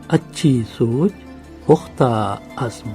اچھی سوچ پختہ عزم۔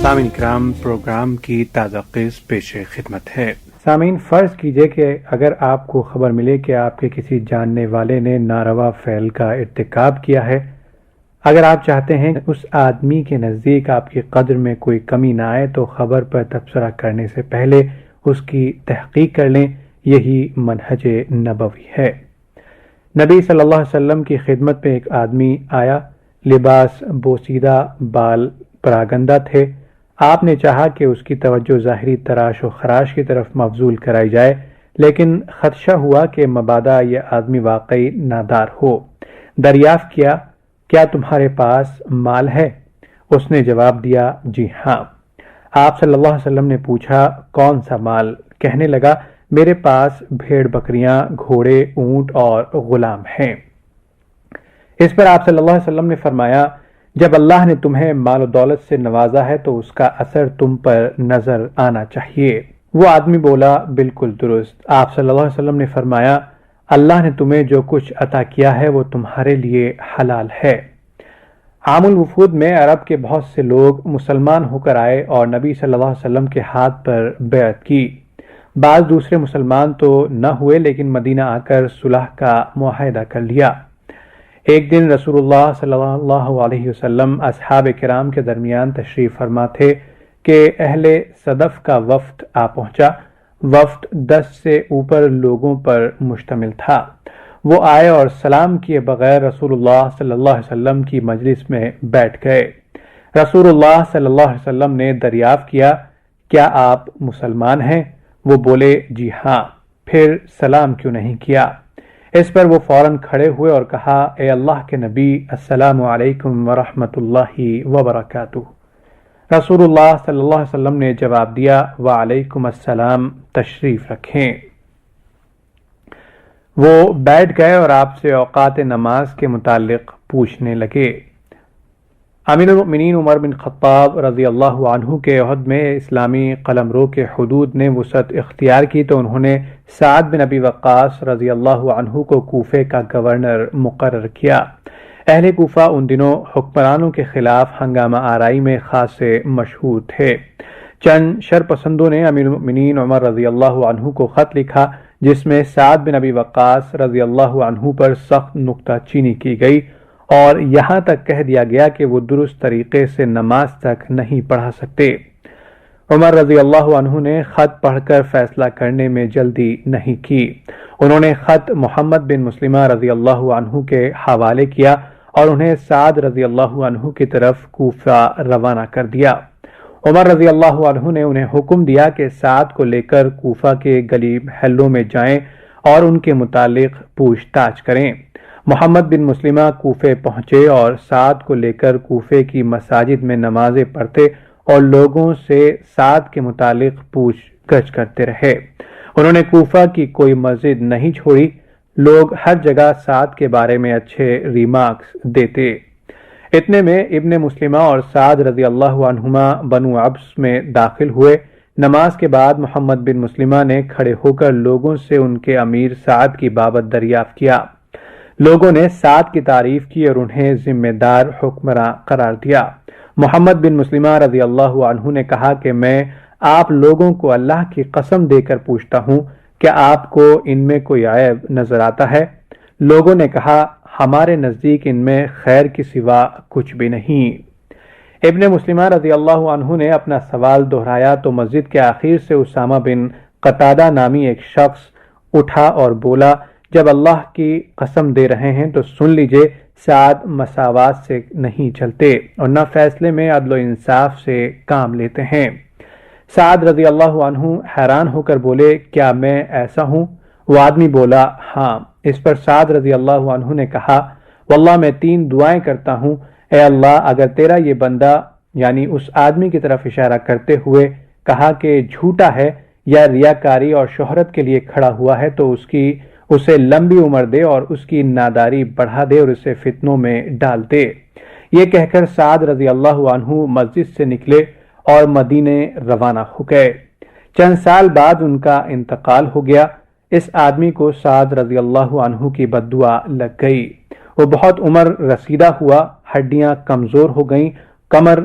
سامعین اکرام، پروگرام کی تازہ قسط پیش خدمت ہے۔ سامعین، فرض کیجئے کہ اگر آپ کو خبر ملے کہ آپ کے کسی جاننے والے نے ناروا فعل کا ارتکاب کیا ہے، اگر آپ چاہتے ہیں کہ اس آدمی کے نزدیک آپ کی قدر میں کوئی کمی نہ آئے تو خبر پر تبصرہ کرنے سے پہلے اس کی تحقیق کر لیں۔ یہی منہج نبوی ہے۔ نبی صلی اللہ علیہ وسلم کی خدمت میں ایک آدمی آیا، لباس بوسیدہ، بال پراگندہ تھے۔ آپ نے چاہا کہ اس کی توجہ ظاہری تراش و خراش کی طرف مبذول کرائی جائے، لیکن خدشہ ہوا کہ مبادا یہ آدمی واقعی نادار ہو۔ دریافت کیا، کیا تمہارے پاس مال ہے؟ اس نے جواب دیا، جی ہاں۔ آپ صلی اللہ علیہ وسلم نے پوچھا، کون سا مال؟ کہنے لگا، میرے پاس بھیڑ بکریاں، گھوڑے، اونٹ اور غلام ہیں۔ اس پر آپ صلی اللہ علیہ وسلم نے فرمایا، جب اللہ نے تمہیں مال و دولت سے نوازا ہے تو اس کا اثر تم پر نظر آنا چاہیے۔ وہ آدمی بولا، بالکل درست۔ آپ صلی اللہ علیہ وسلم نے فرمایا، اللہ نے تمہیں جو کچھ عطا کیا ہے وہ تمہارے لیے حلال ہے۔ عام الوفود میں عرب کے بہت سے لوگ مسلمان ہو کر آئے اور نبی صلی اللہ علیہ وسلم کے ہاتھ پر بیعت کی۔ بعض دوسرے مسلمان تو نہ ہوئے لیکن مدینہ آ کر صلح کا معاہدہ کر لیا۔ ایک دن رسول اللہ صلی اللہ علیہ وسلم اصحاب کرام کے درمیان تشریف فرما تھے کہ اہل صدف کا وفد آ پہنچا۔ وفد 10 سے اوپر لوگوں پر مشتمل تھا۔ وہ آئے اور سلام کیے بغیر رسول اللہ صلی اللہ علیہ وسلم کی مجلس میں بیٹھ گئے۔ رسول اللہ صلی اللہ علیہ وسلم نے دریافت کیا، کیا آپ مسلمان ہیں؟ وہ بولے، جی ہاں۔ پھر سلام کیوں نہیں کیا؟ اس پر وہ فوراً کھڑے ہوئے اور کہا، اے اللہ کے نبی، السلام علیکم ورحمۃ اللہ وبرکاتہ۔ رسول اللہ صلی اللہ علیہ وسلم نے جواب دیا، وعلیکم السلام، تشریف رکھیں۔ وہ بیٹھ گئے اور آپ سے اوقات نماز کے متعلق پوچھنے لگے۔ امیر المؤمنین عمر بن خطاب رضی اللہ عنہ کے عہد میں اسلامی قلمرو کے حدود نے وسعت اختیار کی تو انہوں نے سعد بن ابی وقاص رضی اللہ عنہ کو کوفے کا گورنر مقرر کیا۔ اہل کوفہ ان دنوں حکمرانوں کے خلاف ہنگامہ آرائی میں خاصے مشہور تھے۔ چند شرپسندوں نے امیر المؤمنین عمر رضی اللہ عنہ کو خط لکھا جس میں سعد بن ابی وقاص رضی اللہ عنہ پر سخت نکتہ چینی کی گئی اور یہاں تک کہہ دیا گیا کہ وہ درست طریقے سے نماز تک نہیں پڑھا سکتے۔ عمر رضی اللہ عنہ نے خط پڑھ کر فیصلہ کرنے میں جلدی نہیں کی۔ انہوں نے خط محمد بن مسلمہ رضی اللہ عنہ کے حوالے کیا اور انہیں سعد رضی اللہ عنہ کی طرف کوفہ روانہ کر دیا۔ عمر رضی اللہ عنہ نے انہیں حکم دیا کہ سعد کو لے کر کوفہ کے گلی محلوں میں جائیں اور ان کے متعلق پوچھ تاچھ کریں۔ محمد بن مسلمہ کوفے پہنچے اور سعد کو لے کر کوفے کی مساجد میں نمازیں پڑھتے اور لوگوں سے سعد کے متعلق پوچھ گچھ کرتے رہے۔ انہوں نے کوفہ کی کوئی مسجد نہیں چھوڑی۔ لوگ ہر جگہ سعد کے بارے میں اچھے ریمارکس دیتے۔ اتنے میں ابن مسلمہ اور سعد رضی اللہ عنہما بنو عبس میں داخل ہوئے۔ نماز کے بعد محمد بن مسلمہ نے کھڑے ہو کر لوگوں سے ان کے امیر سعد کی بابت دریافت کیا۔ لوگوں نے سعد کی تعریف کی اور انہیں ذمہ دار حکمراں قرار دیا۔ محمد بن مسلمہ رضی اللہ عنہ نے کہا کہ میں آپ لوگوں کو اللہ کی قسم دے کر پوچھتا ہوں کہ آپ کو ان میں کوئی عیب نظر آتا ہے؟ لوگوں نے کہا ہمارے نزدیک ان میں خیر کی سوا کچھ بھی نہیں۔ ابن مسلمہ رضی اللہ عنہ نے اپنا سوال دہرایا تو مسجد کے آخر سے اسامہ بن قتادہ نامی ایک شخص اٹھا اور بولا، جب اللہ کی قسم دے رہے ہیں تو سن لیجئے، سعد مساوات سے نہیں چلتے اور نہ فیصلے میں عدل و انصاف سے کام لیتے ہیں۔ سعد رضی اللہ عنہ حیران ہو کر بولے، کیا میں ایسا ہوں؟ وہ آدمی بولا، ہاں۔ اس پر سعد رضی اللہ عنہ نے کہا، واللہ میں 3 دعائیں کرتا ہوں، اے اللہ اگر تیرا یہ بندہ، یعنی اس آدمی کی طرف اشارہ کرتے ہوئے کہا کہ جھوٹا ہے یا ریاکاری اور شہرت کے لیے کھڑا ہوا ہے تو اسے لمبی عمر دے اور اس کی ناداری بڑھا دے اور اسے فتنوں میں ڈال دے۔ یہ کہہ کر سعد رضی اللہ عنہ مسجد سے نکلے اور مدینے روانہ ہو گئے۔ چند سال بعد ان کا انتقال ہو گیا۔ اس آدمی کو سعد رضی اللہ عنہ کی بد دعا لگ گئی۔ وہ بہت عمر رسیدہ ہوا، ہڈیاں کمزور ہو گئیں، کمر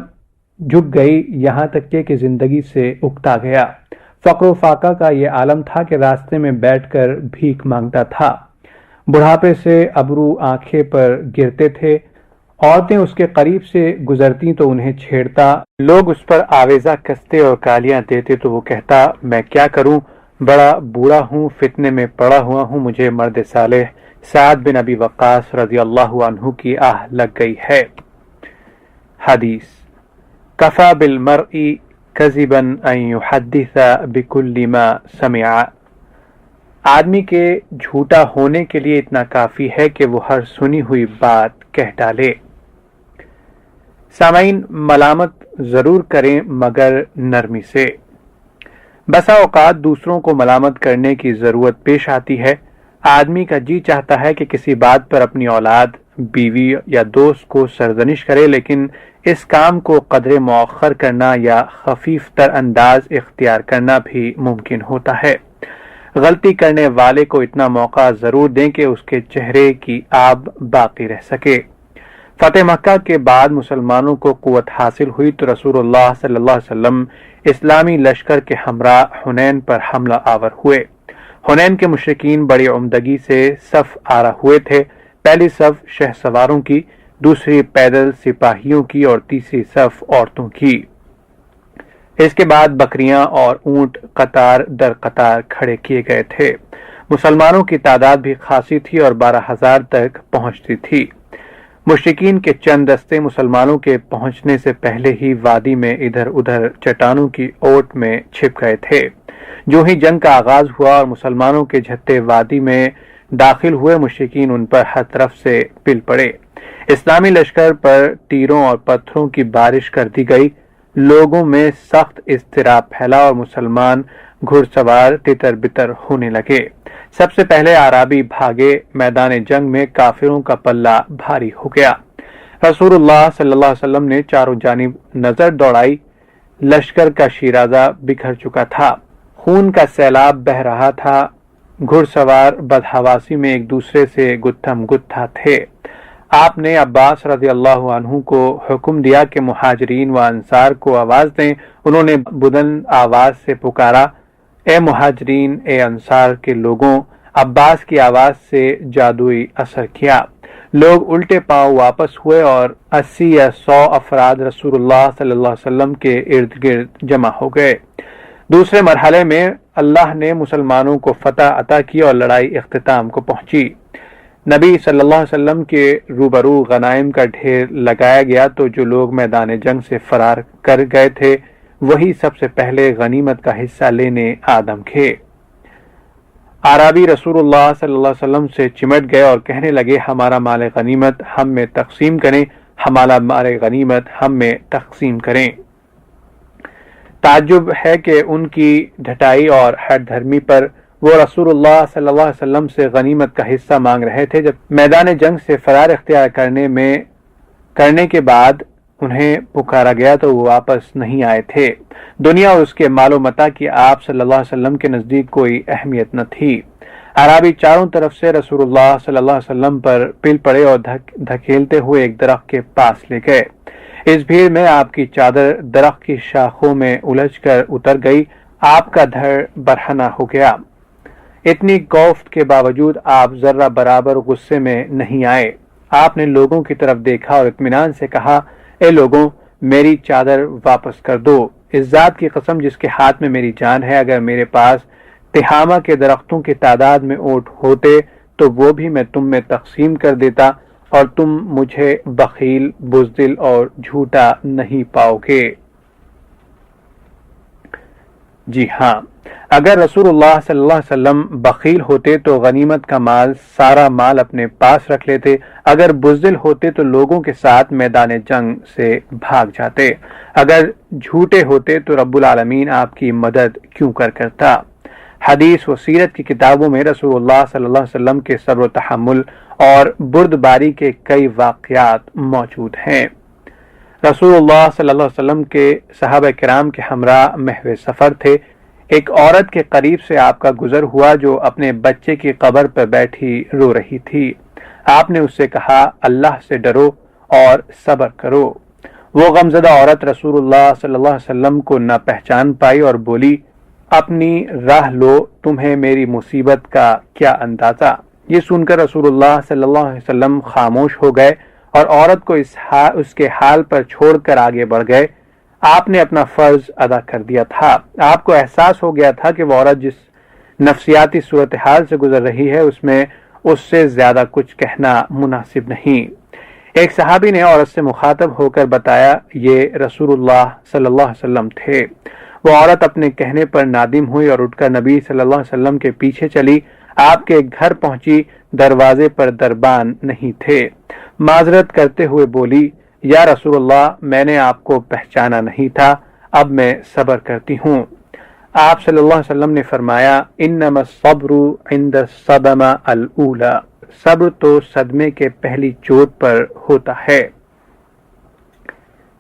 جھک گئی، یہاں تک کہ زندگی سے اکتا گیا۔ فقر و فاقہ کا یہ عالم تھا کہ راستے میں بیٹھ کر بھیک مانگتا تھا۔ بڑھاپے سے ابرو آنکھیں پر گرتے تھے، عورتیں اس کے قریب سے گزرتی تو انہیں چھیڑتا، لوگ اس پر آویزہ کستے اور گالیاں دیتے تو وہ کہتا، میں کیا کروں، بڑا بوڑھا ہوں، فتنے میں پڑا ہوا ہوں، مجھے مرد صالح سعد بن ابی وقاص رضی اللہ عنہ کی آہ لگ گئی ہے۔ حدیث کفا بالمرء کذبا ان یحدث بکل ما سمع، آدمی کے جھوٹا ہونے کے لیے اتنا کافی ہے کہ وہ ہر سنی ہوئی بات کہہ ڈالے۔ سامعین، ملامت ضرور کریں مگر نرمی سے۔ بسا اوقات دوسروں کو ملامت کرنے کی ضرورت پیش آتی ہے۔ آدمی کا جی چاہتا ہے کہ کسی بات پر اپنی اولاد، بیوی یا دوست کو سرزنش کرے، لیکن اس کام کو قدر مؤخر کرنا یا خفیف تر انداز اختیار کرنا بھی ممکن ہوتا ہے۔ غلطی کرنے والے کو اتنا موقع ضرور دیں کہ اس کے چہرے کی آب باقی رہ سکے۔ فتح مکہ کے بعد مسلمانوں کو قوت حاصل ہوئی تو رسول اللہ صلی اللہ علیہ وسلم اسلامی لشکر کے ہمراہ حنین پر حملہ آور ہوئے۔ حنین کے مشرکین بڑی عمدگی سے صف آرا ہوئے تھے، پہلی صف شہ سواروں کی، دوسری پیدل سپاہیوں کی اور تیسری صف عورتوں کی۔ اس کے بعد بکریاں اور اونٹ قطار در قطار کھڑے کیے گئے تھے۔ مسلمانوں کی تعداد بھی خاصی تھی اور 12,000 تک پہنچتی تھی۔ مشرکین کے چند دستے مسلمانوں کے پہنچنے سے پہلے ہی وادی میں ادھر ادھر چٹانوں کی اوٹ میں چھپ گئے تھے۔ جو ہی جنگ کا آغاز ہوا اور مسلمانوں کے جھتے وادی میں داخل ہوئے، مشرکین ان پر ہر طرف سے پل پڑے۔ اسلامی لشکر پر تیروں اور پتھروں کی بارش کر دی گئی۔ لوگوں میں سخت اضطراب پھیلا اور مسلمان گھڑ سوار تتر بتر ہونے لگے۔ سب سے پہلے اعرابی بھاگے، میدان جنگ میں کافروں کا پلہ بھاری ہو گیا۔ رسول اللہ صلی اللہ علیہ وسلم نے چاروں جانب نظر دوڑائی، لشکر کا شیرازہ بکھر چکا تھا، خون کا سیلاب بہہ رہا تھا، گھڑ سوار بدحواسی میں ایک دوسرے سے گتھم گتھا تھے۔ آپ نے عباس رضی اللہ عنہ کو حکم دیا کہ مہاجرین و انصار کو آواز دیں۔ انہوں نے بلند آواز سے پکارا، اے مہاجرین، اے انصار کے لوگوں۔ عباس کی آواز سے جادوئی اثر کیا، لوگ الٹے پاؤں واپس ہوئے اور 80 یا 100 افراد رسول اللہ صلی اللہ علیہ وسلم کے ارد گرد جمع ہو گئے۔ دوسرے مرحلے میں اللہ نے مسلمانوں کو فتح عطا کی اور لڑائی اختتام کو پہنچی۔ نبی صلی اللہ علیہ وسلم کے روبرو غنائم کا ڈھیر لگایا گیا تو جو لوگ میدان جنگ سے فرار کر گئے تھے وہی سب سے پہلے غنیمت کا حصہ لینے آدم کھے۔ اعرابی رسول اللہ صلی اللہ علیہ وسلم سے چمٹ گئے اور کہنے لگے، ہمارا مال غنیمت ہم میں تقسیم کریں، ہمارا مال غنیمت ہم میں تقسیم کریں۔ تعجب ہے کہ ان کی ڈھٹائی اور ہٹ دھرمی پر وہ رسول اللہ صلی اللہ علیہ وسلم سے غنیمت کا حصہ مانگ رہے تھے، جب میدان جنگ سے فرار اختیار کرنے کے بعد انہیں پکارا گیا تو وہ واپس نہیں آئے تھے۔ دنیا اور اس کے مال و متاع کی آپ صلی اللہ علیہ وسلم کے نزدیک کوئی اہمیت نہ تھی۔ اعرابی چاروں طرف سے رسول اللہ صلی اللہ علیہ وسلم پر پل پڑے اور دھکیلتے ہوئے ایک درخت کے پاس لے گئے۔ اس بھیڑ میں آپ کی چادر درخت کی شاخوں میں الجھ کر اتر گئی، آپ کا دھڑ برہنہ ہو گیا۔ اتنی گفت کے باوجود آپ ذرہ برابر غصے میں نہیں آئے۔ آپ نے لوگوں کی طرف دیکھا اور اطمینان سے کہا، اے لوگوں، میری چادر واپس کر دو۔ اس ذات کی قسم جس کے ہاتھ میں میری جان ہے، اگر میرے پاس تہامہ کے درختوں کی تعداد میں اونٹ ہوتے تو وہ بھی میں تم میں تقسیم کر دیتا، اور تم مجھے بخیل، بزدل اور جھوٹا نہیں پاؤ گے۔ جی ہاں، اگر رسول اللہ صلی اللہ علیہ وسلم بخیل ہوتے تو غنیمت کا مال، سارا مال اپنے پاس رکھ لیتے، اگر بزدل ہوتے تو لوگوں کے ساتھ میدان جنگ سے بھاگ جاتے، اگر جھوٹے ہوتے تو رب العالمین آپ کی مدد کیوں کرتا۔ حدیث و سیرت کی کتابوں میں رسول اللہ صلی اللہ علیہ وسلم کے صبر و تحمل اور بردباری کے کئی واقعات موجود ہیں۔ رسول اللہ صلی اللہ علیہ وسلم کے صحابہ کرام کے ہمراہ محو سفر تھے۔ ایک عورت کے قریب سے آپ کا گزر ہوا جو اپنے بچے کی قبر پر بیٹھی رو رہی تھی۔ آپ نے اس سے کہا، اللہ سے ڈرو اور صبر کرو۔ وہ غمزدہ عورت رسول اللہ صلی اللہ علیہ وسلم کو نہ پہچان پائی اور بولی، اپنی راہ لو، تمہیں میری مصیبت کا کیا اندازہ۔ یہ سن کر رسول اللہ صلی اللہ علیہ وسلم خاموش ہو گئے اور عورت کو اس کے حال پر چھوڑ کر آگے بڑھ گئے۔ آپ نے اپنا فرض ادا کر دیا تھا۔ آپ کو احساس ہو گیا تھا کہ وہ عورت جس نفسیاتی صورتحال سے گزر رہی ہے اس میں اس سے زیادہ کچھ کہنا مناسب نہیں۔ ایک صحابی نے عورت سے مخاطب ہو کر بتایا، یہ رسول اللہ صلی اللہ علیہ وسلم تھے۔ وہ عورت اپنے کہنے پر نادم ہوئی اور اٹھ کر نبی صلی اللہ علیہ وسلم کے پیچھے چلی۔ آپ کے گھر پہنچی، دروازے پر دربان نہیں تھے۔ معذرت کرتے ہوئے بولی، یا رسول اللہ، میں نے آپ کو پہچانا نہیں تھا، اب میں صبر کرتی ہوں۔ آپ صلی اللہ علیہ وسلم نے فرمایا، انما الصبر عند الصدمہ الاولی، صبر تو صدمے کے پہلی چوٹ پر ہوتا ہے۔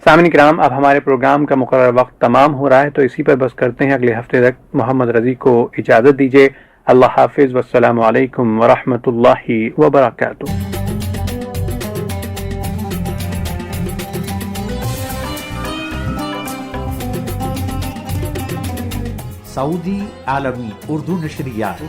سامعین کرام، اب ہمارے پروگرام کا مقررہ وقت تمام ہو رہا ہے، تو اسی پر بس کرتے ہیں۔ اگلے ہفتے تک محمد رضی کو اجازت دیجیے۔ اللہ حافظ، والسلام علیکم ورحمۃ اللہ وبرکاتہ۔ سعودی عالمی اردو نشریات